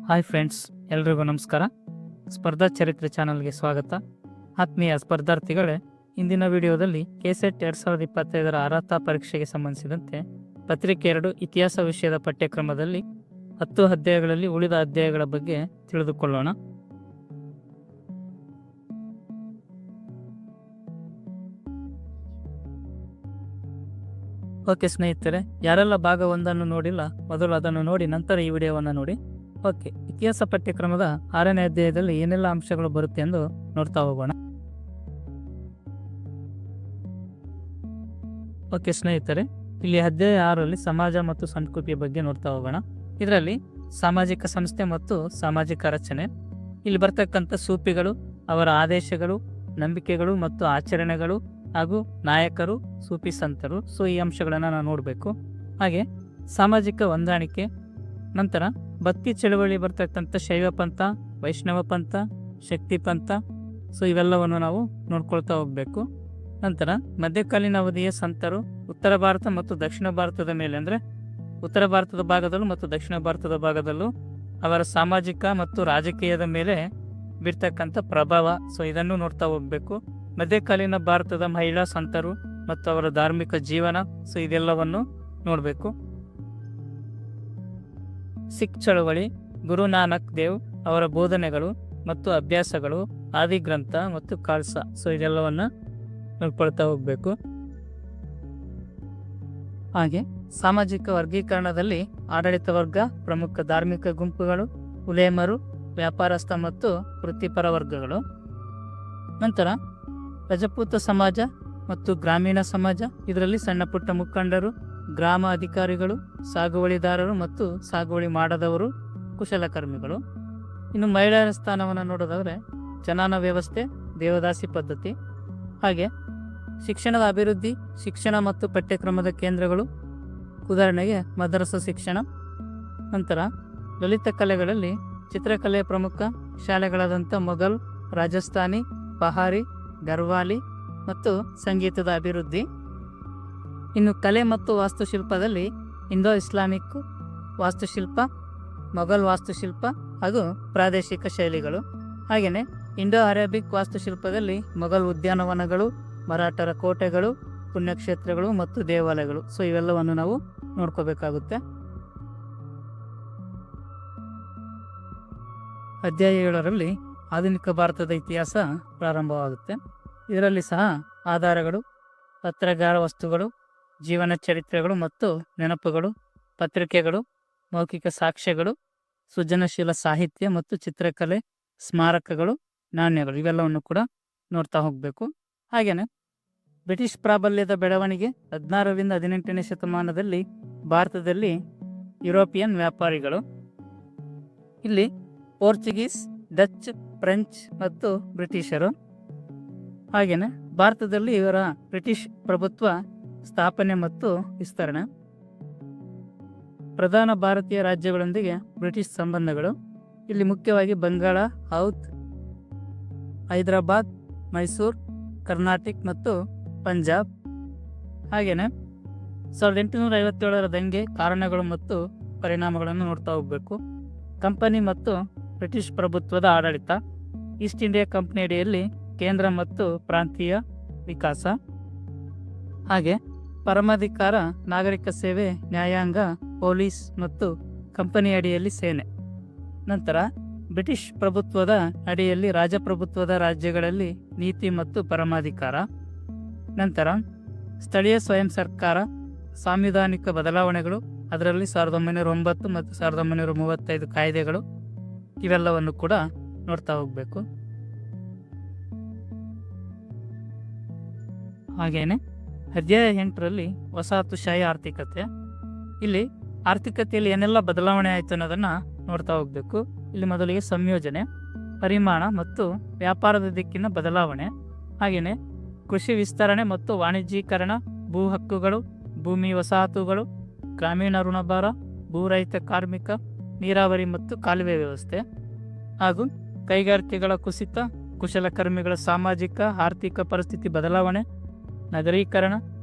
Hi friends, ಎಲ್ರಿಗೂ ನಮಸ್ಕಾರ. ಸ್ಪರ್ಧಾ ಚರಿತ್ರೆ ಚಾನಲ್ಗೆ ಸ್ವಾಗತ. ಆತ್ಮೀಯ ಸ್ಪರ್ಧಾರ್ಥಿಗಳೇ, ಇಂದಿನ ವಿಡಿಯೋದಲ್ಲಿ ಕೆಸೆಟ್ 2025 ಅರ್ಹತಾ ಪರೀಕ್ಷೆಗೆ ಸಂಬಂಧಿಸಿದಂತೆ ಪತ್ರಿಕೆ 2 ಇತಿಹಾಸ ವಿಷಯದ ಪಠ್ಯಕ್ರಮದಲ್ಲಿ 10 ಅಧ್ಯಾಯಗಳಲ್ಲಿ ಉಳಿದ ಅಧ್ಯಾಯಗಳ ಬಗ್ಗೆ ತಿಳಿದುಕೊಳ್ಳೋಣ. ಓಕೆ ಸ್ನೇಹಿತರೆ, ಯಾರೆಲ್ಲ ಭಾಗ 1 ನೋಡಿಲ್ಲ ಮೊದಲು ಅದನ್ನು ನೋಡಿ ನಂತರ ಈ ವಿಡಿಯೋವನ್ನು ನೋಡಿ. ಓಕೆ, ಇತಿಹಾಸ ಪಠ್ಯಕ್ರಮದ 6ನೇ ಅಧ್ಯಾಯದಲ್ಲಿ ಏನೆಲ್ಲ ಅಂಶಗಳು ಬರುತ್ತೆ ಎಂದು ನೋಡ್ತಾ ಹೋಗೋಣ. ಓಕೆ ಸ್ನೇಹಿತರೆ, ಇಲ್ಲಿ ಅಧ್ಯಾಯ 6ರಲ್ಲಿ ಸಮಾಜ ಮತ್ತು ಸಂಸ್ಕೃತಿಯ ಬಗ್ಗೆ ನೋಡ್ತಾ ಹೋಗೋಣ. ಇದರಲ್ಲಿ ಸಾಮಾಜಿಕ ಸಂಸ್ಥೆ ಮತ್ತು ಸಾಮಾಜಿಕ ರಚನೆ, ಇಲ್ಲಿ ಬರ್ತಕ್ಕಂಥ ಸೂಫಿಗಳು, ಅವರ ಆದೇಶಗಳು, ನಂಬಿಕೆಗಳು ಮತ್ತು ಆಚರಣೆಗಳು ಹಾಗೂ ನಾಯಕರು, ಸೂಫಿ ಸಂತರು. ಈ ಅಂಶಗಳನ್ನು ನಾವು ನೋಡಬೇಕು. ಹಾಗೆ ಸಾಮಾಜಿಕ ಹೊಂದಾಣಿಕೆ, ನಂತರ ಭಕ್ತಿ ಚಳವಳಿ ಬರ್ತಕ್ಕಂಥ ಶೈವ ಪಂಥ, ವೈಷ್ಣವ ಪಂಥ, ಶಕ್ತಿ ಪಂಥ. ಇವೆಲ್ಲವನ್ನು ನಾವು ನೋಡ್ಕೊಳ್ತಾ ಹೋಗ್ಬೇಕು. ನಂತರ ಮಧ್ಯಕಾಲೀನ ಅವಧಿಯ ಸಂತರು ಉತ್ತರ ಭಾರತ ಮತ್ತು ದಕ್ಷಿಣ ಭಾರತದ ಮೇಲೆ, ಅಂದರೆ ಉತ್ತರ ಭಾರತದ ಭಾಗದಲ್ಲೂ ಮತ್ತು ದಕ್ಷಿಣ ಭಾರತದ ಭಾಗದಲ್ಲೂ ಅವರ ಸಾಮಾಜಿಕ ಮತ್ತು ರಾಜಕೀಯದ ಮೇಲೆ ಬೀರ್ತಕ್ಕಂಥ ಪ್ರಭಾವ. ಇದನ್ನು ನೋಡ್ತಾ ಹೋಗ್ಬೇಕು. ಮಧ್ಯಕಾಲೀನ ಭಾರತದ ಮಹಿಳಾ ಸಂತರು ಮತ್ತು ಅವರ ಧಾರ್ಮಿಕ ಜೀವನ, ಇದೆಲ್ಲವನ್ನು ನೋಡಬೇಕು. ಸಿಖ್ ಚಳವಳಿ, ಗುರು ನಾನಕ್ ದೇವ್ ಅವರ ಬೋಧನೆಗಳು ಮತ್ತು ಅಭ್ಯಾಸಗಳು, ಆದಿಗ್ರಂಥ ಮತ್ತು ಖಾಲ್ಸಾ. ಇದೆಲ್ಲವನ್ನ ನೋಡ್ಕೊಳ್ತಾ ಹೋಗ್ಬೇಕು. ಹಾಗೆ ಸಾಮಾಜಿಕ ವರ್ಗೀಕರಣದಲ್ಲಿ ಆಡಳಿತ ವರ್ಗ, ಪ್ರಮುಖ ಧಾರ್ಮಿಕ ಗುಂಪುಗಳು, ಉಲೇಮರು, ವ್ಯಾಪಾರಸ್ಥ ಮತ್ತು ವೃತ್ತಿಪರ ವರ್ಗಗಳು. ನಂತರ ರಜಪೂತ ಸಮಾಜ ಮತ್ತು ಗ್ರಾಮೀಣ ಸಮಾಜ, ಇದರಲ್ಲಿ ಸಣ್ಣ ಪುಟ್ಟ ಮುಖಂಡರು, ಗ್ರಾಮ ಅಧಿಕಾರಿಗಳು, ಸಾಗುವಳಿದಾರರು ಮತ್ತು ಸಾಗುವಳಿ ಮಾಡದವರು, ಕುಶಲಕರ್ಮಿಗಳು. ಇನ್ನು ಮಹಿಳೆಯರ ಸ್ಥಾನವನ್ನು ನೋಡೋದಾದರೆ ಜನಾನ ವ್ಯವಸ್ಥೆ, ದೇವದಾಸಿ ಪದ್ಧತಿ. ಹಾಗೆ ಶಿಕ್ಷಣದ ಅಭಿವೃದ್ಧಿ, ಶಿಕ್ಷಣ ಮತ್ತು ಪಠ್ಯಕ್ರಮದ ಕೇಂದ್ರಗಳು, ಉದಾಹರಣೆಗೆ ಮದರಸ ಶಿಕ್ಷಣ. ನಂತರ ಲಲಿತ ಕಲೆಗಳಲ್ಲಿ ಚಿತ್ರಕಲೆಯ ಪ್ರಮುಖ ಶಾಲೆಗಳಾದಂಥ ಮೊಘಲ್, ರಾಜಸ್ಥಾನಿ, ಪಹಾರಿ, ಗರ್ವಾಲಿ ಮತ್ತು ಸಂಗೀತದ ಅಭಿವೃದ್ಧಿ. ಇನ್ನು ಕಲೆ ಮತ್ತು ವಾಸ್ತುಶಿಲ್ಪದಲ್ಲಿ ಇಂಡೋ ಇಸ್ಲಾಮಿಕ್ ವಾಸ್ತುಶಿಲ್ಪ, ಮೊಘಲ್ ವಾಸ್ತುಶಿಲ್ಪ ಹಾಗೂ ಪ್ರಾದೇಶಿಕ ಶೈಲಿಗಳು. ಹಾಗೆಯೇ ಇಂಡೋ ಅರೇಬಿಕ್ ವಾಸ್ತುಶಿಲ್ಪದಲ್ಲಿ ಮೊಘಲ್ ಉದ್ಯಾನವನಗಳು, ಮರಾಠರ ಕೋಟೆಗಳು, ಪುಣ್ಯಕ್ಷೇತ್ರಗಳು ಮತ್ತು ದೇವಾಲಯಗಳು. ಇವೆಲ್ಲವನ್ನು ನಾವು ನೋಡ್ಕೋಬೇಕಾಗುತ್ತೆ. ಅಧ್ಯಾಯ 7ರಲ್ಲಿ ಆಧುನಿಕ ಭಾರತದ ಇತಿಹಾಸ ಪ್ರಾರಂಭವಾಗುತ್ತೆ. ಇದರಲ್ಲಿ ಸಹ ಆಧಾರಗಳು, ಪತ್ರಗಾರ ವಸ್ತುಗಳು, ಜೀವನ ಚರಿತ್ರೆಗಳು ಮತ್ತು ನೆನಪುಗಳು, ಪತ್ರಿಕೆಗಳು, ಮೌಖಿಕ ಸಾಕ್ಷ್ಯಗಳು, ಸೃಜನಶೀಲ ಸಾಹಿತ್ಯ ಮತ್ತು ಚಿತ್ರಕಲೆ, ಸ್ಮಾರಕಗಳು, ನಾಣ್ಯಗಳು, ಇವೆಲ್ಲವನ್ನು ಕೂಡ ನೋಡ್ತಾ ಹೋಗಬೇಕು. ಹಾಗೆಯೇ ಬ್ರಿಟಿಷ್ ಪ್ರಾಬಲ್ಯದ ಬೆಳವಣಿಗೆ 16ರಿಂದ 18ನೇ ಶತಮಾನದಲ್ಲಿ ಭಾರತದಲ್ಲಿ ಯುರೋಪಿಯನ್ ವ್ಯಾಪಾರಿಗಳು, ಇಲ್ಲಿ ಪೋರ್ಚುಗೀಸ್, ಡಚ್, ಫ್ರೆಂಚ್ ಮತ್ತು ಬ್ರಿಟಿಷರು. ಹಾಗೆಯೇ ಭಾರತದಲ್ಲಿ ಇವರ ಬ್ರಿಟಿಷ್ ಪ್ರಭುತ್ವ ಸ್ಥಾಪನೆ ಮತ್ತು ವಿಸ್ತರಣೆ. ಪ್ರಧಾನ ಭಾರತೀಯ ರಾಜ್ಯಗಳೊಂದಿಗೆ ಬ್ರಿಟಿಷ್ ಸಂಬಂಧಗಳು, ಇಲ್ಲಿ ಮುಖ್ಯವಾಗಿ ಬಂಗಾಳ, ಔಧ್, ಹೈದರಾಬಾದ್, ಮೈಸೂರು, ಕರ್ನಾಟಕ ಮತ್ತು ಪಂಜಾಬ್. ಹಾಗೆಯೇ 1857ರ ದಂಗೆ, ಕಾರಣಗಳು ಮತ್ತು ಪರಿಣಾಮಗಳನ್ನು ನೋಡ್ತಾ ಹೋಗಬೇಕು. ಕಂಪನಿ ಮತ್ತು ಬ್ರಿಟಿಷ್ ಪ್ರಭುತ್ವದ ಆಡಳಿತ, ಈಸ್ಟ್ ಇಂಡಿಯಾ ಕಂಪನಿ ಅಡಿಯಲ್ಲಿ ಕೇಂದ್ರ ಮತ್ತು ಪ್ರಾಂತೀಯ ವಿಕಾಸ. ಹಾಗೆ ಪರಮಾಧಿಕಾರ, ನಾಗರಿಕ ಸೇವೆ, ನ್ಯಾಯಾಂಗ, ಪೊಲೀಸ್ ಮತ್ತು ಕಂಪನಿ ಅಡಿಯಲ್ಲಿ ಸೇನೆ. ನಂತರ ಬ್ರಿಟಿಷ್ ಪ್ರಭುತ್ವದ ಅಡಿಯಲ್ಲಿ ರಾಜಪ್ರಭುತ್ವದ ರಾಜ್ಯಗಳಲ್ಲಿ ನೀತಿ ಮತ್ತು ಪರಮಾಧಿಕಾರ. ನಂತರ ಸ್ಥಳೀಯ ಸ್ವಯಂ ಸರ್ಕಾರ, ಸಾಂವಿಧಾನಿಕ ಬದಲಾವಣೆಗಳು, ಅದರಲ್ಲಿ 1909 ಮತ್ತು 1935 ಕಾಯ್ದೆಗಳು, ಇವೆಲ್ಲವನ್ನು ಕೂಡ ನೋಡ್ತಾ ಹೋಗಬೇಕು. ಹಾಗೇನೆ ಅಧ್ಯಾಯ 8ರಲ್ಲಿ ವಸಾಹತುಶಾಹಿ ಆರ್ಥಿಕತೆ, ಇಲ್ಲಿ ಆರ್ಥಿಕತೆಯಲ್ಲಿ ಏನೆಲ್ಲ ಬದಲಾವಣೆ ಆಯಿತು ಅನ್ನೋದನ್ನು ನೋಡ್ತಾ ಹೋಗಬೇಕು. ಇಲ್ಲಿ ಮೊದಲಿಗೆ ಸಂಯೋಜನೆ, ಪರಿಮಾಣ ಮತ್ತು ವ್ಯಾಪಾರದ ದಿಕ್ಕಿನ ಬದಲಾವಣೆ. ಹಾಗೆಯೇ ಕೃಷಿ ವಿಸ್ತರಣೆ ಮತ್ತು ವಾಣಿಜ್ಯೀಕರಣ, ಭೂ ಹಕ್ಕುಗಳು, ಭೂಮಿ ವಸಾಹತುಗಳು, ಗ್ರಾಮೀಣ ಋಣಭಾರ, ಭೂರಹಿತ ಕಾರ್ಮಿಕ, ನೀರಾವರಿ ಮತ್ತು ಕಾಲುವೆ ವ್ಯವಸ್ಥೆ, ಹಾಗೂ ಕೈಗಾರಿಕೆಗಳ ಕುಸಿತ, ಕುಶಲಕರ್ಮಿಗಳ ಸಾಮಾಜಿಕ ಆರ್ಥಿಕ ಪರಿಸ್ಥಿತಿ ಬದಲಾವಣೆ, ನಗರೀಕರಣ,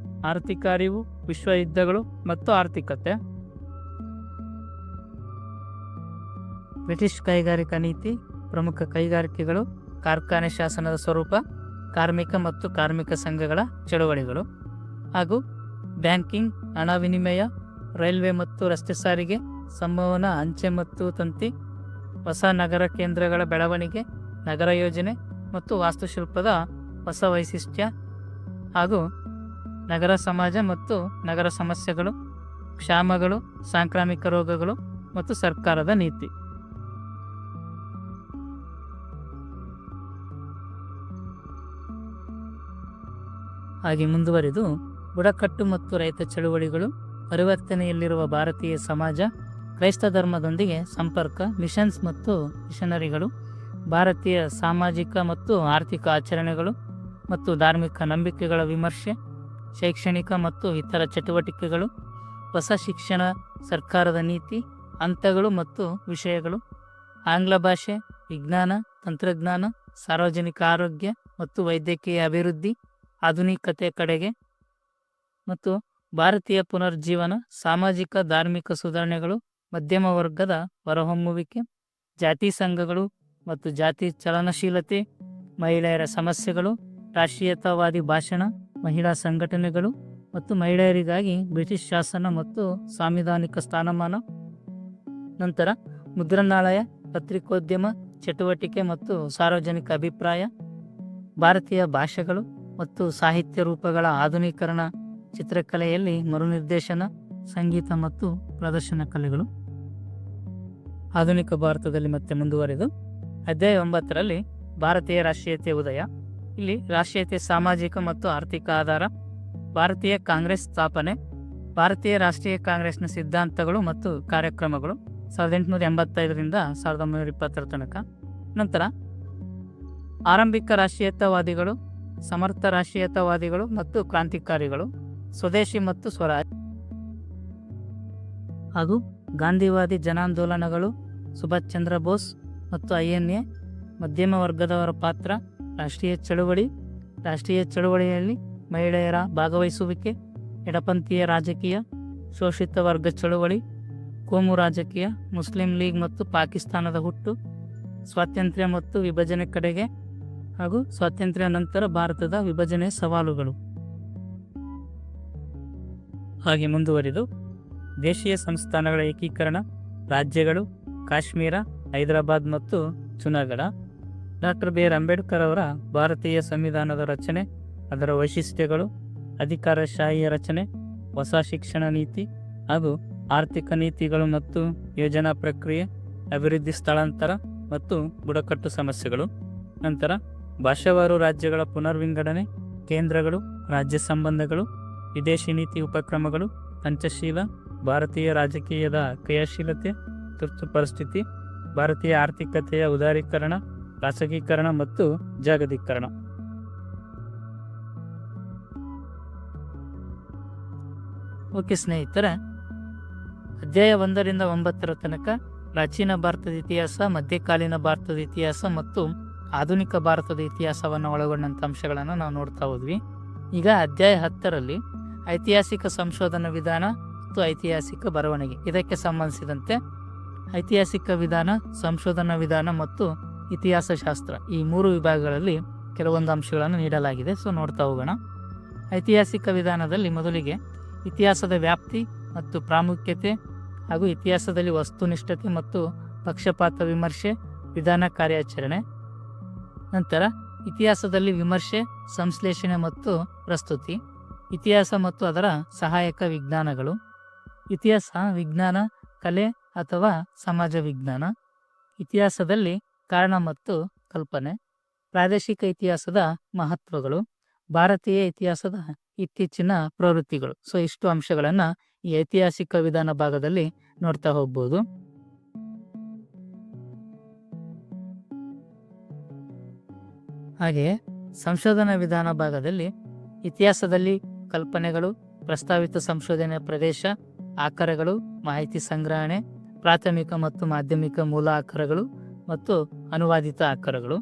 ಆರ್ಥಿಕ ಅರಿವು, ವಿಶ್ವ ಯುದ್ಧಗಳು ಮತ್ತು ಆರ್ಥಿಕತೆ. ಬ್ರಿಟಿಷ್ ಕೈಗಾರಿಕಾ ನೀತಿ, ಪ್ರಮುಖ ಕೈಗಾರಿಕೆಗಳು, ಕಾರ್ಖಾನೆ ಶಾಸನದ ಸ್ವರೂಪ, ಕಾರ್ಮಿಕ ಮತ್ತು ಕಾರ್ಮಿಕ ಸಂಘಗಳ ಚಳುವಳಿಗಳು, ಹಾಗೂ ಬ್ಯಾಂಕಿಂಗ್, ಹಣ ವಿನಿಮಯ, ರೈಲ್ವೆ ಮತ್ತು ರಸ್ತೆ ಸಾರಿಗೆ, ಸಂವಹನ, ಅಂಚೆ ಮತ್ತು ತಂತಿ, ಹೊಸ ನಗರ ಕೇಂದ್ರಗಳ ಬೆಳವಣಿಗೆ, ನಗರ ಯೋಜನೆ ಮತ್ತು ವಾಸ್ತುಶಿಲ್ಪದ ಹೊಸ ವೈಶಿಷ್ಟ್ಯ, ಹಾಗೂ ನಗರ ಸಮಾಜ ಮತ್ತು ನಗರ ಸಮಸ್ಯೆಗಳು, ಕ್ಷಾಮಗಳು, ಸಾಂಕ್ರಾಮಿಕ ರೋಗಗಳು ಮತ್ತು ಸರ್ಕಾರದ ನೀತಿ. ಹಾಗೆ ಮುಂದುವರಿದು ಬುಡಕಟ್ಟು ಮತ್ತು ರೈತ ಚಳುವಳಿಗಳು, ಪರಿವರ್ತನೆಯಲ್ಲಿರುವ ಭಾರತೀಯ ಸಮಾಜ, ಕ್ರೈಸ್ತ ಧರ್ಮದೊಂದಿಗೆ ಸಂಪರ್ಕ, ಮಿಷನ್ಸ್ ಮತ್ತು ಮಿಷನರಿಗಳು, ಭಾರತೀಯ ಸಾಮಾಜಿಕ ಮತ್ತು ಆರ್ಥಿಕ ಆಚರಣೆಗಳು ಮತ್ತು ಧಾರ್ಮಿಕ ನಂಬಿಕೆಗಳ ವಿಮರ್ಶೆ, ಶೈಕ್ಷಣಿಕ ಮತ್ತು ಇತರ ಚಟುವಟಿಕೆಗಳು, ಹೊಸ ಶಿಕ್ಷಣ, ಸರ್ಕಾರದ ನೀತಿ, ಹಂತಗಳು ಮತ್ತು ವಿಷಯಗಳು, ಆಂಗ್ಲ ಭಾಷೆ, ವಿಜ್ಞಾನ, ತಂತ್ರಜ್ಞಾನ, ಸಾರ್ವಜನಿಕ ಆರೋಗ್ಯ ಮತ್ತು ವೈದ್ಯಕೀಯ ಅಭಿವೃದ್ಧಿ, ಆಧುನಿಕತೆ ಕಡೆಗೆ ಮತ್ತು ಭಾರತೀಯ ಪುನರ್ಜೀವನ, ಸಾಮಾಜಿಕ ಧಾರ್ಮಿಕ ಸುಧಾರಣೆಗಳು, ಮಧ್ಯಮ ವರ್ಗದ ಹೊರಹೊಮ್ಮುವಿಕೆ, ಜಾತಿ ಸಂಘಗಳು ಮತ್ತು ಜಾತಿ ಚಲನಶೀಲತೆ, ಮಹಿಳೆಯರ ಸಮಸ್ಯೆಗಳು, ರಾಷ್ಟ್ರೀಯತಾವಾದಿ ಭಾಷಣ, ಮಹಿಳಾ ಸಂಘಟನೆಗಳು ಮತ್ತು ಮಹಿಳೆಯರಿಗಾಗಿ ಬ್ರಿಟಿಷ್ ಶಾಸನ ಮತ್ತು ಸಾಂವಿಧಾನಿಕ ಸ್ಥಾನಮಾನ. ನಂತರ ಮುದ್ರಣಾಲಯ, ಪತ್ರಿಕೋದ್ಯಮ ಚಟುವಟಿಕೆ ಮತ್ತು ಸಾರ್ವಜನಿಕ ಅಭಿಪ್ರಾಯ, ಭಾರತೀಯ ಭಾಷೆಗಳು ಮತ್ತು ಸಾಹಿತ್ಯ ರೂಪಗಳ ಆಧುನೀಕರಣ, ಚಿತ್ರಕಲೆಯಲ್ಲಿ ಮರುನಿರ್ದೇಶನ, ಸಂಗೀತ ಮತ್ತು ಪ್ರದರ್ಶನ ಕಲೆಗಳು. ಆಧುನಿಕ ಭಾರತದಲ್ಲಿ ಮತ್ತೆ ಮುಂದುವರೆದು ಅಧ್ಯಾಯ 9ರಲ್ಲಿ ಭಾರತೀಯ ರಾಷ್ಟ್ರೀಯತೆ ಉದಯ. ಇಲ್ಲಿ ರಾಷ್ಟ್ರೀಯತೆ ಸಾಮಾಜಿಕ ಮತ್ತು ಆರ್ಥಿಕ ಆಧಾರ, ಭಾರತೀಯ ಕಾಂಗ್ರೆಸ್ ಸ್ಥಾಪನೆ, ಭಾರತೀಯ ರಾಷ್ಟ್ರೀಯ ಕಾಂಗ್ರೆಸ್ನ ಸಿದ್ಧಾಂತಗಳು ಮತ್ತು ಕಾರ್ಯಕ್ರಮಗಳು 1885ರಿಂದ 1920 ತನಕ. ನಂತರ ಆರಂಭಿಕ ರಾಷ್ಟ್ರೀಯತಾವಾದಿಗಳು, ಸಮರ್ಥ ರಾಷ್ಟ್ರೀಯತಾವಾದಿಗಳು ಮತ್ತು ಕ್ರಾಂತಿಕಾರಿಗಳು, ಸ್ವದೇಶಿ ಮತ್ತು ಸ್ವರಾಜ್, ಹಾಗೂ ಗಾಂಧಿವಾದಿ ಜನಾಂದೋಲನಗಳು, ಸುಭಾಷ್ ಚಂದ್ರ ಬೋಸ್ ಮತ್ತು INA, ಮಧ್ಯಮ ವರ್ಗದವರ ಪಾತ್ರ, ರಾಷ್ಟ್ರೀಯ ಚಳುವಳಿಯಲ್ಲಿ ಮಹಿಳೆಯರ ಭಾಗವಹಿಸುವಿಕೆ, ಎಡಪಂಥೀಯ ರಾಜಕೀಯ, ಶೋಷಿತ ವರ್ಗ ಚಳುವಳಿ, ಕೋಮು ರಾಜಕೀಯ, ಮುಸ್ಲಿಂ ಲೀಗ್ ಮತ್ತು ಪಾಕಿಸ್ತಾನದ ಹುಟ್ಟು, ಸ್ವಾತಂತ್ರ್ಯ ಮತ್ತು ವಿಭಜನೆ ಕಡೆಗೆ, ಹಾಗೂ ಸ್ವಾತಂತ್ರ್ಯ ನಂತರ ಭಾರತದ ವಿಭಜನೆ ಸವಾಲುಗಳು. ಹಾಗೆ ಮುಂದುವರಿದು ದೇಶೀಯ ಸಂಸ್ಥಾನಗಳ ಏಕೀಕರಣ, ರಾಜ್ಯಗಳು, ಕಾಶ್ಮೀರ, ಹೈದರಾಬಾದ್ ಮತ್ತು ಚುನಾಗಢ, ಡಾಕ್ಟರ್ BR ಅಂಬೇಡ್ಕರ್ ಅವರ ಭಾರತೀಯ ಸಂವಿಧಾನದ ರಚನೆ, ಅದರ ವೈಶಿಷ್ಟ್ಯಗಳು, ಅಧಿಕಾರಶಾಹಿಯ ರಚನೆ, ಹೊಸ ಶಿಕ್ಷಣ ನೀತಿ ಹಾಗೂ ಆರ್ಥಿಕ ನೀತಿಗಳು ಮತ್ತು ಯೋಜನಾ ಪ್ರಕ್ರಿಯೆ, ಅಭಿವೃದ್ಧಿ ಸ್ಥಳಾಂತರ ಮತ್ತು ಬುಡಕಟ್ಟು ಸಮಸ್ಯೆಗಳು. ನಂತರ ಭಾಷಾವಾರು ರಾಜ್ಯಗಳ ಪುನರ್ವಿಂಗಡಣೆ, ಕೇಂದ್ರಗಳು, ರಾಜ್ಯ ಸಂಬಂಧಗಳು, ವಿದೇಶಿ ನೀತಿ ಉಪಕ್ರಮಗಳು, ಪಂಚಶೀಲ, ಭಾರತೀಯ ರಾಜಕೀಯದ ಕ್ರಿಯಾಶೀಲತೆ, ತುರ್ತು ಪರಿಸ್ಥಿತಿ, ಭಾರತೀಯ ಆರ್ಥಿಕತೆಯ ಉದಾರೀಕರಣ, ಖಾಸಗೀಕರಣ ಮತ್ತು ಜಾಗತೀಕರಣ. ಓಕೆ ಸ್ನೇಹಿತರೆ, ಅಧ್ಯಾಯ 1ರಿಂದ 9 ತನಕ ಪ್ರಾಚೀನ ಭಾರತದ ಇತಿಹಾಸ, ಮಧ್ಯಕಾಲೀನ ಭಾರತದ ಇತಿಹಾಸ ಮತ್ತು ಆಧುನಿಕ ಭಾರತದ ಇತಿಹಾಸವನ್ನು ಒಳಗೊಂಡಂಥ ಅಂಶಗಳನ್ನು ನಾವು ನೋಡ್ತಾ ಹೋದ್ವಿ. ಈಗ ಅಧ್ಯಾಯ 10ರಲ್ಲಿ ಐತಿಹಾಸಿಕ ಸಂಶೋಧನಾ ವಿಧಾನ ಮತ್ತು ಐತಿಹಾಸಿಕ ಬರವಣಿಗೆ, ಇದಕ್ಕೆ ಸಂಬಂಧಿಸಿದಂತೆ ಐತಿಹಾಸಿಕ ವಿಧಾನ, ಸಂಶೋಧನಾ ವಿಧಾನ ಮತ್ತು ಇತಿಹಾಸ ಶಾಸ್ತ್ರ, ಈ 3 ವಿಭಾಗಗಳಲ್ಲಿ ಕೆಲವೊಂದು ಅಂಶಗಳನ್ನು ನೀಡಲಾಗಿದೆ. ಸೊ ನೋಡ್ತಾ ಹೋಗೋಣ. ಐತಿಹಾಸಿಕ ವಿಧಾನದಲ್ಲಿ ಮೊದಲಿಗೆ ಇತಿಹಾಸದ ವ್ಯಾಪ್ತಿ ಮತ್ತು ಪ್ರಾಮುಖ್ಯತೆ ಹಾಗೂ ಇತಿಹಾಸದಲ್ಲಿ ವಸ್ತುನಿಷ್ಠತೆ ಮತ್ತು ಪಕ್ಷಪಾತ ವಿಮರ್ಶೆ, ವಿಧಾನ ಕಾರ್ಯಾಚರಣೆ. ನಂತರ ಇತಿಹಾಸದಲ್ಲಿ ವಿಮರ್ಶೆ, ಸಂಶ್ಲೇಷಣೆ ಮತ್ತು ಪ್ರಸ್ತುತಿ, ಇತಿಹಾಸ ಮತ್ತು ಅದರ ಸಹಾಯಕ ವಿಜ್ಞಾನಗಳು, ಇತಿಹಾಸ ವಿಜ್ಞಾನ, ಕಲೆ ಅಥವಾ ಸಮಾಜ ವಿಜ್ಞಾನ, ಇತಿಹಾಸದಲ್ಲಿ ಕಾರಣ ಮತ್ತು ಕಲ್ಪನೆ, ಪ್ರಾದೇಶಿಕ ಇತಿಹಾಸದ ಮಹತ್ವಗಳು, ಭಾರತೀಯ ಇತಿಹಾಸದ ಇತ್ತೀಚಿನ ಪ್ರವೃತ್ತಿಗಳು. ಸೊ ಇಷ್ಟು ಅಂಶಗಳನ್ನು ಈ ಐತಿಹಾಸಿಕ ವಿಧಾನ ಭಾಗದಲ್ಲಿ ನೋಡ್ತಾ ಹೋಗ್ಬೋದು. ಹಾಗೆಯೇ ಸಂಶೋಧನಾ ವಿಧಾನ ಭಾಗದಲ್ಲಿ ಇತಿಹಾಸದಲ್ಲಿ ಕಲ್ಪನೆಗಳು, ಪ್ರಸ್ತಾವಿತ ಸಂಶೋಧನೆಯ ಪ್ರದೇಶ, ಆಕರಗಳು, ಮಾಹಿತಿ ಸಂಗ್ರಹಣೆ, ಪ್ರಾಥಮಿಕ ಮತ್ತು ಮಾಧ್ಯಮಿಕ ಮೂಲ ಆಕರಗಳು ಮತ್ತು ಅನುವಾದಿತ ಆಕರಗಳು,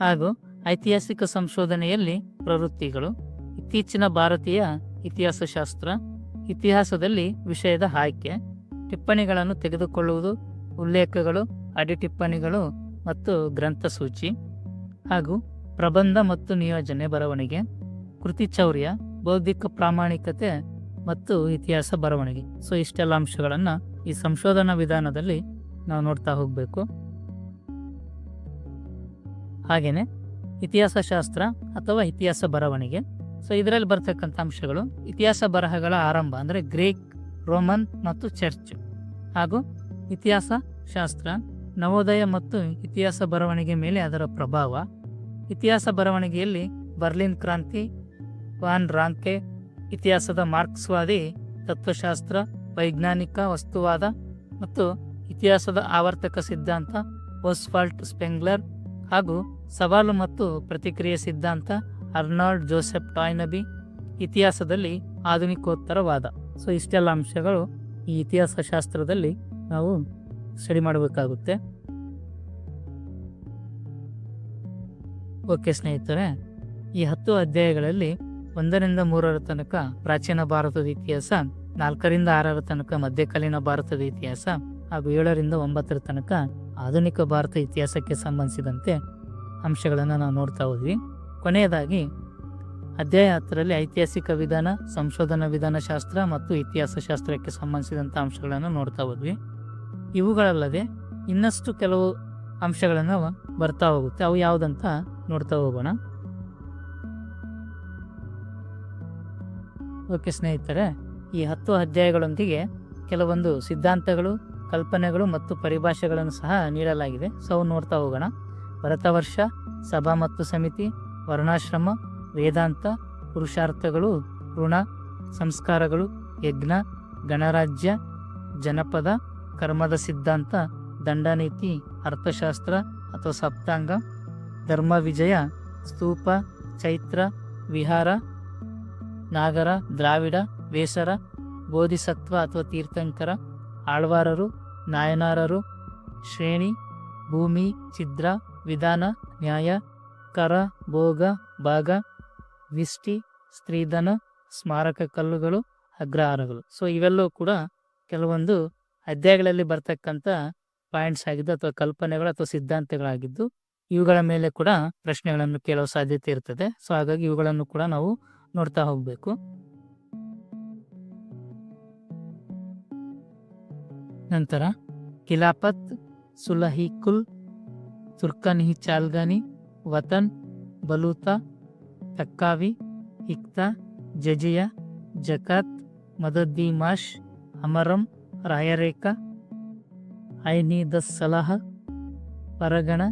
ಹಾಗೂ ಐತಿಹಾಸಿಕ ಸಂಶೋಧನೆಯಲ್ಲಿ ಪ್ರವೃತ್ತಿಗಳು, ಇತ್ತೀಚಿನ ಭಾರತೀಯ ಇತಿಹಾಸಶಾಸ್ತ್ರ, ಇತಿಹಾಸದಲ್ಲಿ ವಿಷಯದ ಆಯ್ಕೆ, ಟಿಪ್ಪಣಿಗಳನ್ನು ತೆಗೆದುಕೊಳ್ಳುವುದು, ಉಲ್ಲೇಖಗಳು, ಅಡಿಟಿಪ್ಪಣಿಗಳು ಮತ್ತು ಗ್ರಂಥಸೂಚಿ, ಹಾಗೂ ಪ್ರಬಂಧ ಮತ್ತು ನಿಯೋಜನೆ ಬರವಣಿಗೆ, ಕೃತಿಚೌರ್ಯ, ಬೌದ್ಧಿಕ ಪ್ರಾಮಾಣಿಕತೆ ಮತ್ತು ಇತಿಹಾಸ ಬರವಣಿಗೆ. ಸೊ ಇಷ್ಟೆಲ್ಲ ಅಂಶಗಳನ್ನು ಈ ಸಂಶೋಧನಾ ವಿಧಾನದಲ್ಲಿ ನಾವು ನೋಡ್ತಾ ಹೋಗಬೇಕು. ಹಾಗೆಯೇ ಇತಿಹಾಸಶಾಸ್ತ್ರ ಅಥವಾ ಇತಿಹಾಸ ಬರವಣಿಗೆ. ಸೊ ಇದರಲ್ಲಿ ಬರ್ತಕ್ಕಂಥ ಅಂಶಗಳು ಇತಿಹಾಸ ಬರಹಗಳ ಆರಂಭ ಅಂದರೆ ಗ್ರೀಕ್, ರೋಮನ್ ಮತ್ತು ಚರ್ಚ್, ಹಾಗೂ ಇತಿಹಾಸ ಶಾಸ್ತ್ರ, ನವೋದಯ ಮತ್ತು ಇತಿಹಾಸ ಬರವಣಿಗೆ ಮೇಲೆ ಅದರ ಪ್ರಭಾವ. ಇತಿಹಾಸ ಬರವಣಿಗೆಯಲ್ಲಿ ಬರ್ಲಿನ್ ಕ್ರಾಂತಿ, ವಾನ್ ರಾಂಕೆ, ಇತಿಹಾಸದ ಮಾರ್ಕ್ಸ್ವಾದಿ ತತ್ವಶಾಸ್ತ್ರ, ವೈಜ್ಞಾನಿಕ ವಸ್ತುವಾದ ಮತ್ತು ಇತಿಹಾಸದ ಆವರ್ತಕ ಸಿದ್ಧಾಂತ, ಓಸ್ವಾಲ್ಡ್ ಸ್ಪೆಂಗ್ಲರ್, ಹಾಗೂ ಸವಾಲು ಮತ್ತು ಪ್ರತಿಕ್ರಿಯೆ ಸಿದ್ಧಾಂತ, ಅರ್ನಾಲ್ಡ್ ಜೋಸೆಫ್ ಟಾಯ್ನಬಿ, ಇತಿಹಾಸದಲ್ಲಿ ಆಧುನಿಕೋತ್ತರವಾದ. ಸೊ ಇಷ್ಟೆಲ್ಲ ಅಂಶಗಳು ಈ ಇತಿಹಾಸ ಶಾಸ್ತ್ರದಲ್ಲಿ ನಾವು ಸ್ಟಡಿ ಮಾಡಬೇಕಾಗುತ್ತೆ. ಓಕೆ ಸ್ನೇಹಿತರೆ, ಈ 10 ಅಧ್ಯಾಯಗಳಲ್ಲಿ 1ರಿಂದ 3ರ ತನಕ ಪ್ರಾಚೀನ ಭಾರತದ ಇತಿಹಾಸ, 4ರಿಂದ 6ರ ತನಕ ಮಧ್ಯಕಾಲೀನ ಭಾರತದ ಇತಿಹಾಸ, ಹಾಗೂ 7ರಿಂದ 9ರ ತನಕ ಆಧುನಿಕ ಭಾರತ ಇತಿಹಾಸಕ್ಕೆ ಸಂಬಂಧಿಸಿದಂತೆ ಅಂಶಗಳನ್ನು ನಾವು ನೋಡ್ತಾ ಹೋದ್ವಿ. ಕೊನೆಯದಾಗಿ ಅಧ್ಯಾಯ 10ರಲ್ಲಿ ಐತಿಹಾಸಿಕ ವಿಧಾನ, ಸಂಶೋಧನಾ ವಿಧಾನಶಾಸ್ತ್ರ ಮತ್ತು ಇತಿಹಾಸ ಶಾಸ್ತ್ರಕ್ಕೆ ಸಂಬಂಧಿಸಿದಂಥ ಅಂಶಗಳನ್ನು ನೋಡ್ತಾ ಹೋದ್ವಿ. ಇವುಗಳಲ್ಲದೆ ಇನ್ನಷ್ಟು ಕೆಲವು ಅಂಶಗಳನ್ನು ಬರ್ತಾ ಹೋಗುತ್ತೆ. ಅವು ಯಾವುದಂತ ನೋಡ್ತಾ ಹೋಗೋಣ. ಓಕೆ ಸ್ನೇಹಿತರೆ, ಈ 10 ಅಧ್ಯಾಯಗಳೊಂದಿಗೆ ಕೆಲವೊಂದು ಸಿದ್ಧಾಂತಗಳು, ಕಲ್ಪನೆಗಳು ಮತ್ತು ಪರಿಭಾಷೆಗಳನ್ನು ಸಹ ನೀಡಲಾಗಿದೆ. ಸೊ ಅವು ನೋಡ್ತಾ ಹೋಗೋಣ. ಭರತವರ್ಷ, ಸಭಾ ಮತ್ತು ಸಮಿತಿ, ವರ್ಣಾಶ್ರಮ, ವೇದಾಂತ, ಪುರುಷಾರ್ಥಗಳು, ಋಣ, ಸಂಸ್ಕಾರಗಳು, ಯಜ್ಞ, ಗಣರಾಜ್ಯ, ಜನಪದ, ಕರ್ಮದ ಸಿದ್ಧಾಂತ, ದಂಡನೀತಿ, ಅರ್ಥಶಾಸ್ತ್ರ ಅಥವಾ ಸಪ್ತಾಂಗ, ಧರ್ಮ ವಿಜಯ, ಸ್ತೂಪ, ಚೈತ್ರ, ವಿಹಾರ, ನಾಗರ, ದ್ರಾವಿಡ, ಬೇಸರ, ಬೋಧಿಸತ್ವ ಅಥವಾ ತೀರ್ಥಂಕರ, ಆಳ್ವಾರರು, ನಾಯನಾರರು, ಶ್ರೇಣಿ, ಭೂಮಿ, ಛಿದ್ರ, ವಿಧಾನ, ನ್ಯಾಯ, ಕರ, ಭೋಗ, ಭಾಗ, ವಿಷ್ಟಿ, ಸ್ತ್ರೀಧನ, ಸ್ಮಾರಕ ಕಲ್ಲುಗಳು, ಅಗ್ರಹಾರಗಳು. ಸೊ ಇವೆಲ್ಲವೂ ಕೂಡ ಕೆಲವೊಂದು ಅಧ್ಯಾಯಗಳಲ್ಲಿ ಬರ್ತಕ್ಕಂಥ ಪಾಯಿಂಟ್ಸ್ ಆಗಿದ್ದು ಅಥವಾ ಕಲ್ಪನೆಗಳು ಅಥವಾ ಸಿದ್ಧಾಂತಗಳಾಗಿದ್ದು, ಇವುಗಳ ಮೇಲೆ ಕೂಡ ಪ್ರಶ್ನೆಗಳನ್ನು ಕೇಳುವ ಸಾಧ್ಯತೆ ಇರ್ತದೆ. ಸೊ ಹಾಗಾಗಿ ಇವುಗಳನ್ನು ಕೂಡ ನಾವು ನೋಡ್ತಾ ಹೋಗಬೇಕು. ನಂತರ ಖಿಲಾಫತ್, ಸುಲಹಿಕುಲ್, ತುರ್ಕನ್ ಹಿ ಚಾಲ್ಗಾನಿ, ವತನ್, ಬಲೂತ, ತಕ್ಕಾವಿ, ಹಿಕ್ತಾ, ಜಜಿಯಾ, ಜಕಾತ್, ಮದದ್ದಿಮಾಶ್, ಅಮರಂ, ರಾಯರೇಖಾ, ಐನಿ ದಸ್ ಸಲಾಹ, ಪರಗಣ,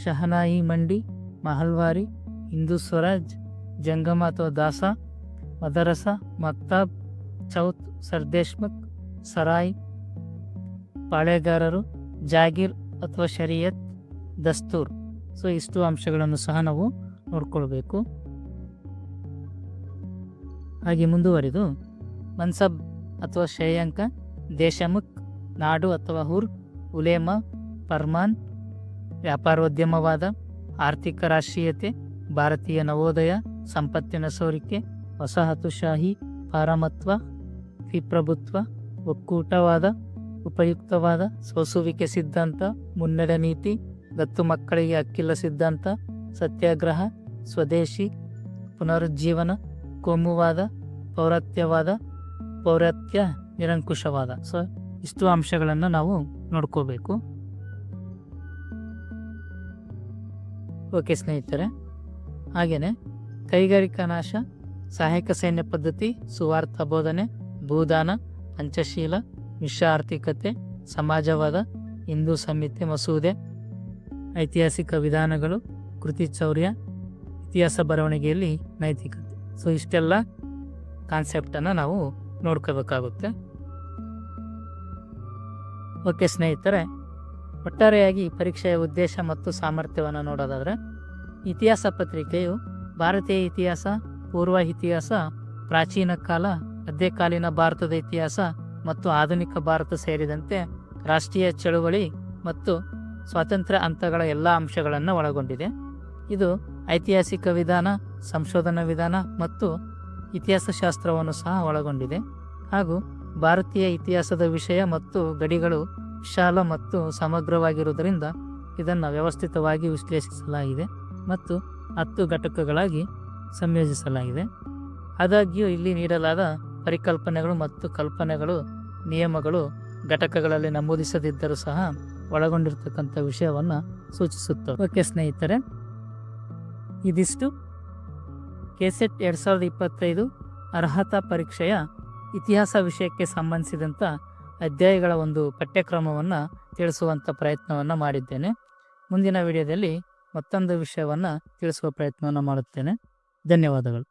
ಶಹನಾಯಿ ಮಂಡಿ, ಮಹಲ್ವಾರಿ, ಹಿಂದೂ ಸ್ವರಾಜ್, ಜಂಗಮ ಅಥವಾ ದಾಸ, ಮದರಸ, ಮಕ್ತಾಬ್, ಚೌತ್, ಸರ್ದೇಶ್ಮಕ್, ಸರಾಯ್, ಪಾಳೆಗಾರರು, ಜಾಗೀರ್ ಅಥವಾ ಶರಿಯತ್, ದಸ್ತೂರ್. ಸೊ ಇಷ್ಟು ಅಂಶಗಳನ್ನು ಸಹ ನಾವು ನೋಡ್ಕೊಳ್ಬೇಕು. ಹಾಗೆ ಮುಂದುವರಿದು ಮನ್ಸಬ್ ಅಥವಾ ಶ್ರೇಯಾಂಕ, ದೇಶಮುಖ್, ನಾಡು ಅಥವಾ ಹುರ್, ಉಲೇಮ, ಫರ್ಮಾನ್, ವ್ಯಾಪಾರೋದ್ಯಮವಾದ, ಆರ್ಥಿಕ ರಾಷ್ಟ್ರೀಯತೆ, ಭಾರತೀಯ ನವೋದಯ, ಸಂಪತ್ತಿನ ಸೋರಿಕೆ, ವಸಾಹತುಶಾಹಿ, ಪಾರಮತ್ವ, ದ್ವಿಪ್ರಭುತ್ವ, ಒಕ್ಕೂಟವಾದ, ಉಪಯುಕ್ತವಾದ, ಸೋಸುವಿಕೆ ಸಿದ್ಧಾಂತ, ಮುನ್ನಡೆ ನೀತಿ, ದತ್ತು ಮಕ್ಕಳಿಗೆ ಹಕ್ಕಿಲ್ಲ ಸಿದ್ಧಾಂತ, ಸತ್ಯಾಗ್ರಹ, ಸ್ವದೇಶಿ, ಪುನರುಜ್ಜೀವನ, ಕೋಮುವಾದ, ಪೌರತ್ಯವಾದ, ಪೌರತ್ಯ ನಿರಂಕುಶವಾದ. ಸೊ ಇಷ್ಟು ಅಂಶಗಳನ್ನು ನಾವು ನೋಡ್ಕೋಬೇಕು. ಓಕೆ ಸ್ನೇಹಿತರೆ, ಹಾಗೆಯೇ ಕೈಗಾರಿಕಾ ನಾಶ, ಸಹಾಯಕ ಸೈನ್ಯ ಪದ್ಧತಿ, ಸುವಾರ್ಥ ಬೋಧನೆ, ಭೂದಾನ, ಪಂಚಶೀಲ, ಮಿಶ್ರ ಆರ್ಥಿಕತೆ, ಸಮಾಜವಾದ, ಹಿಂದೂ ಸಂಹಿತೆ ಮಸೂದೆ, ಐತಿಹಾಸಿಕ ವಿಧಾನಗಳು, ಕೃತಿಚೌರ್ಯ, ಇತಿಹಾಸ ಬರವಣಿಗೆಯಲ್ಲಿ ನೈತಿಕತೆ. ಸೊ ಇಷ್ಟೆಲ್ಲ ಕಾನ್ಸೆಪ್ಟನ್ನು ನಾವು ನೋಡ್ಕೋಬೇಕಾಗುತ್ತೆ. ಓಕೆ ಸ್ನೇಹಿತರೆ, ಒಟ್ಟಾರೆಯಾಗಿ ಪರೀಕ್ಷೆಯ ಉದ್ದೇಶ ಮತ್ತು ಸಾಮರ್ಥ್ಯವನ್ನು ನೋಡೋದಾದರೆ, ಇತಿಹಾಸ ಪತ್ರಿಕೆಯು ಭಾರತೀಯ ಇತಿಹಾಸ, ಪೂರ್ವ ಇತಿಹಾಸ, ಪ್ರಾಚೀನ ಕಾಲ, ಮಧ್ಯಕಾಲೀನ ಭಾರತದ ಇತಿಹಾಸ ಮತ್ತು ಆಧುನಿಕ ಭಾರತ ಸೇರಿದಂತೆ ರಾಷ್ಟ್ರೀಯ ಚಳುವಳಿ ಮತ್ತು ಸ್ವಾತಂತ್ರ್ಯ ಹಂತಗಳ ಎಲ್ಲ ಅಂಶಗಳನ್ನು ಒಳಗೊಂಡಿದೆ. ಇದು ಐತಿಹಾಸಿಕ ವಿಧಾನ, ಸಂಶೋಧನಾ ವಿಧಾನ ಮತ್ತು ಇತಿಹಾಸ ಶಾಸ್ತ್ರವನ್ನು ಸಹ ಒಳಗೊಂಡಿದೆ. ಹಾಗೂ ಭಾರತೀಯ ಇತಿಹಾಸದ ವಿಷಯ ಮತ್ತು ಗಡಿಗಳು ವಿಶಾಲ ಮತ್ತು ಸಮಗ್ರವಾಗಿರುವುದರಿಂದ ಇದನ್ನು ವ್ಯವಸ್ಥಿತವಾಗಿ ವಿಶ್ಲೇಷಿಸಲಾಗಿದೆ ಮತ್ತು 10 ಘಟಕಗಳಾಗಿ ಸಂಯೋಜಿಸಲಾಗಿದೆ. ಆದಾಗ್ಯೂ ಇಲ್ಲಿ ನೀಡಲಾದ ಪರಿಕಲ್ಪನೆಗಳು ಮತ್ತು ಕಲ್ಪನೆಗಳು, ನಿಯಮಗಳು ಘಟಕಗಳಲ್ಲಿ ನಮೂದಿಸದಿದ್ದರೂ ಸಹ ಒಳಗೊಂಡಿರ್ತಕ್ಕಂಥ ವಿಷಯವನ್ನು ಸೂಚಿಸುತ್ತವೆ. ಓಕೆ ಸ್ನೇಹಿತರೆ, ಇದಿಷ್ಟು ಕೆಸೆಟ್ 2025 ಅರ್ಹತಾ ಪರೀಕ್ಷೆಯ ಇತಿಹಾಸ ವಿಷಯಕ್ಕೆ ಸಂಬಂಧಿಸಿದಂಥ ಅಧ್ಯಾಯಗಳ ಒಂದು ಪಠ್ಯಕ್ರಮವನ್ನು ತಿಳಿಸುವಂಥ ಪ್ರಯತ್ನವನ್ನು ಮಾಡಿದ್ದೇನೆ. ಮುಂದಿನ ವಿಡಿಯೋದಲ್ಲಿ ಮತ್ತೊಂದು ವಿಷಯವನ್ನು ತಿಳಿಸುವ ಪ್ರಯತ್ನವನ್ನು ಮಾಡುತ್ತೇನೆ. ಧನ್ಯವಾದಗಳು.